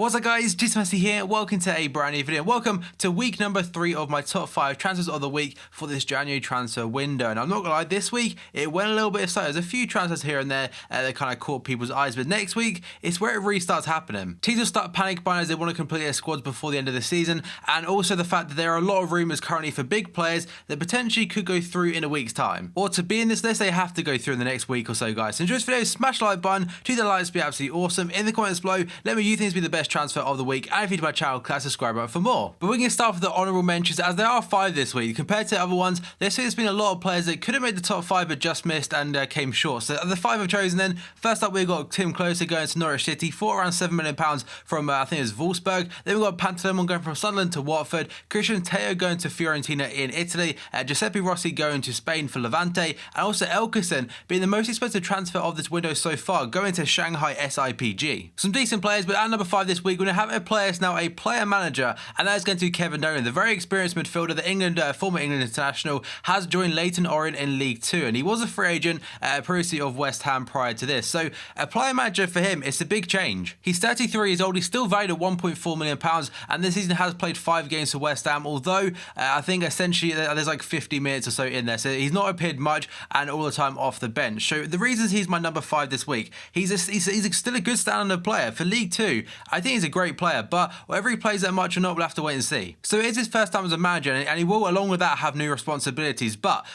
What's up guys, NAISMITH here, welcome to a brand new video. Welcome to week number 3 of my top 5 transfers of the week for this January transfer window. And I'm not gonna lie, this week it went a little bit slow. There's a few transfers here and there that kind of caught people's eyes, but next week it's where it really starts happening. Teams will start panic buying as they want to complete their squads before the end of the season, and also the fact that there are a lot of rumours currently for big players that potentially could go through in a week's time. Or to be in this list, they have to go through in the next week or so, guys. So enjoy this video, smash the like button, do the likes, be absolutely awesome. In the comments below, let me know you think it's been the best transfer of the week, and if you're new to my channel, click that subscribe button for more. But we can start with the honourable mentions, as there are 5 this week. Compared to other ones, this week there's been a lot of players that could have made the top 5 but just missed and came short. So the 5 I've chosen then, first up we've got Tim Closer going to Norwich City for around £7 million from, I think it was Wolfsburg. Then we've got Pantalemon going from Sunderland to Watford, Christian Teo going to Fiorentina in Italy, Giuseppe Rossi going to Spain for Levante, and also Elkerson being the most expensive transfer of this window so far, going to Shanghai SIPG. Some decent players, but at number 5 this week, we're going to have a player now a player manager, and that is going to be Kevin Nolan, the very experienced midfielder. The former England international has joined Leyton Orient in League 2, and he was a free agent previously of West Ham prior to this. So a player manager for him, it's a big change. He's 33 years old, he's still valued at £1.4 million, and this season has played 5 games for West Ham, although I think essentially there's like 50 minutes or so in there, so he's not appeared much and all the time off the bench. So the reasons he's my number 5 this week, he's still a good standard player for League 2. I think he's a great player, but whether he plays that much or not, we'll have to wait and see. So it is his first time as a manager, and he will, along with that, have new responsibilities. But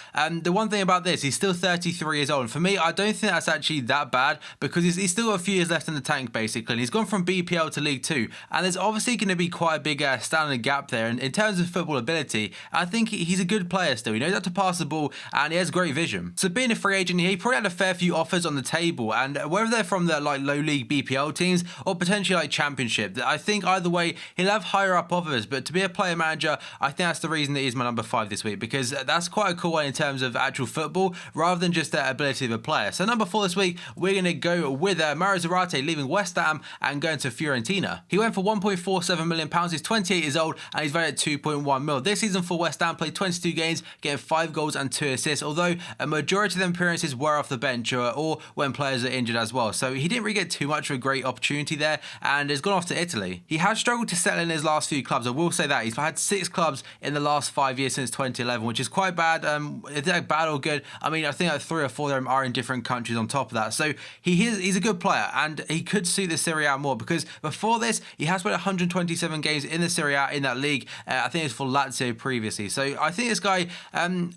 the one thing about this, he's still 33 years old. And for me, I don't think that's actually that bad, because he's still got a few years left in the tank, basically. And he's gone from BPL to League 2, and there's obviously going to be quite a big standard gap there. And in terms of football ability, I think he's a good player still. He knows how to pass the ball, and he has great vision. So being a free agent, he probably had a fair few offers on the table, and whether they're from the like low league BPL teams or potentially like Championship, I think either way he'll have higher up offers. But to be a player manager, I think that's the reason that he's my number 5 this week, because that's quite a cool one in terms of actual football rather than just the ability of a player. So number 4 this week, we're going to go with Mauro Zarate leaving West Ham and going to Fiorentina. He went for £1.47 million. He's 28 years old and he's valued at 2.1 mil. This season for West Ham, played 22 games, getting 5 goals and 2 assists, although a majority of them appearances were off the bench or when players are injured as well. So he didn't really get too much of a great opportunity there and has gone off to Italy. He has struggled to settle in his last few clubs, I will say that. He's had 6 clubs in the last 5 years since 2011, which is quite bad. Is that bad or good? I mean, I think like 3 or 4 of them are in different countries on top of that. So he's a good player, and he could suit the Serie A more, because before this, he has played 127 games in the Serie A in that league. I think it's for Lazio previously. So I think this guy,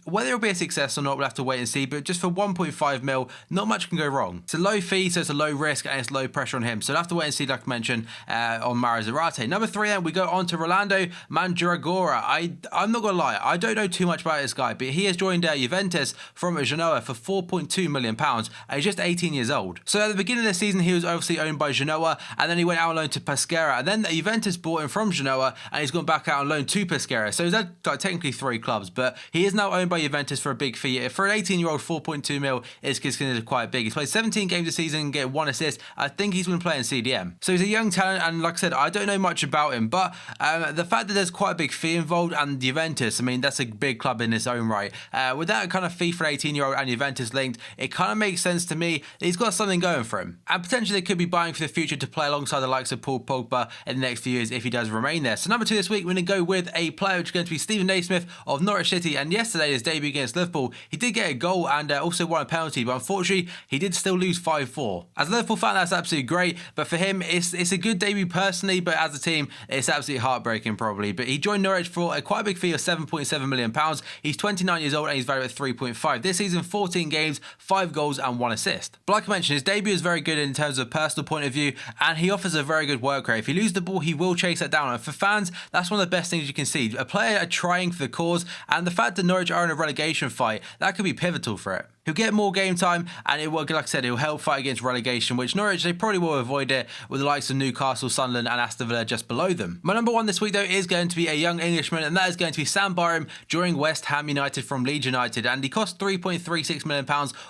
whether it'll be a success or not, we'll have to wait and see. But just for 1.5 mil, not much can go wrong. It's a low fee, so it's a low risk, and it's low pressure on him. So we'll have to wait and see, like I mentioned, on Mauro Zarate. Number 3 then, we go on to Rolando Mandragora. I'm not going to lie, I don't know too much about this guy, but he has joined Juventus from Genoa for £4.2 million, and he's just 18 years old. So at the beginning of the season, he was obviously owned by Genoa, and then he went out on loan to Pescara, and then Juventus bought him from Genoa, and he's gone back out on loan to Pescara. So he's had like, technically 3 clubs, but he is now owned by Juventus for a big fee. For an 18-year-old, 4.2 mil is considered quite big. He's played 17 games this season, getting 1 assist. I think he's been playing CDM. So he's a young talent, and like I said, I don't know much about him, but the fact that there's quite a big fee involved, and Juventus, I mean, that's a big club in its own right. With that kind of fee for an 18-year-old and Juventus linked, it kind of makes sense to me that he's got something going for him. And potentially they could be buying for the future to play alongside the likes of Paul Pogba in the next few years if he does remain there. So number 2 this week, we're going to go with a player which is going to be Steven Naismith of Norwich City. And yesterday, his debut against Liverpool, he did get a goal and also won a penalty, but unfortunately, he did still lose 5-4. As a Liverpool fan, that's absolutely great, but for him, it's a good debut personally, but as a team, it's absolutely heartbreaking probably. But he joined Norwich for a quite big fee of £7.7 million. He's 29 years old and he's valued at 3.5. This season, 14 games, 5 goals and 1 assist. But like I mentioned, his debut is very good in terms of personal point of view, and he offers a very good work rate. If you lose the ball, he will chase that down. And for fans, that's one of the best things you can see. A player trying for the cause, and the fact that Norwich are in a relegation fight, that could be pivotal for it. He'll get more game time, and it will, like I said, he'll help fight against relegation, which Norwich, they probably will avoid it with the likes of Newcastle, Sunderland and Aston Villa just below them. My number 1 this week though is going to be a young Englishman, and that is going to be Sam BYRAM joining West Ham United from Leeds United, and he cost £3.36 million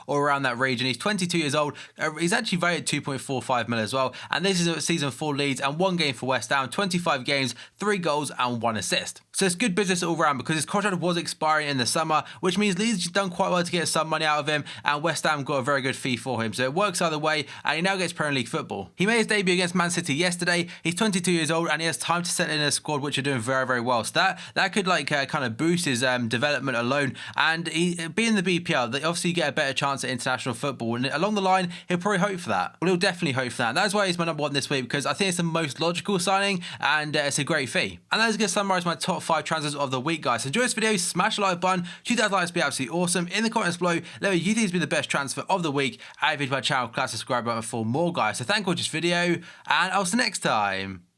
or around that region. He's 22 years old. He's actually valued 2.45 mil as well, and this is a season for Leeds and 1 game for West Ham, 25 games, 3 goals and 1 assist. So it's good business all round, because his contract was expiring in the summer, which means Leeds have done quite well to get some money out of him, and West Ham got a very good fee for him. So it works either way, and he now gets Premier League football. He made his debut against Man City yesterday. He's 22 years old, and he has time to settle in a squad which are doing very, very well. So that could kind of boost his development alone. And he, being the BPL, they obviously get a better chance at international football. And along the line, he'll probably hope for that. Well, he'll definitely hope for that. And that's why he's my number one this week, because I think it's the most logical signing, and it's a great fee. And that is going to summarise my top 5 transfers of the week, guys. So enjoy this video, smash the like button. 2,000 likes would be absolutely awesome. In the comments below, let me know you think has been the best transfer of the week. Add a video to my channel, class subscribe button for more, guys. So thank you for watching this video, and I'll see you next time.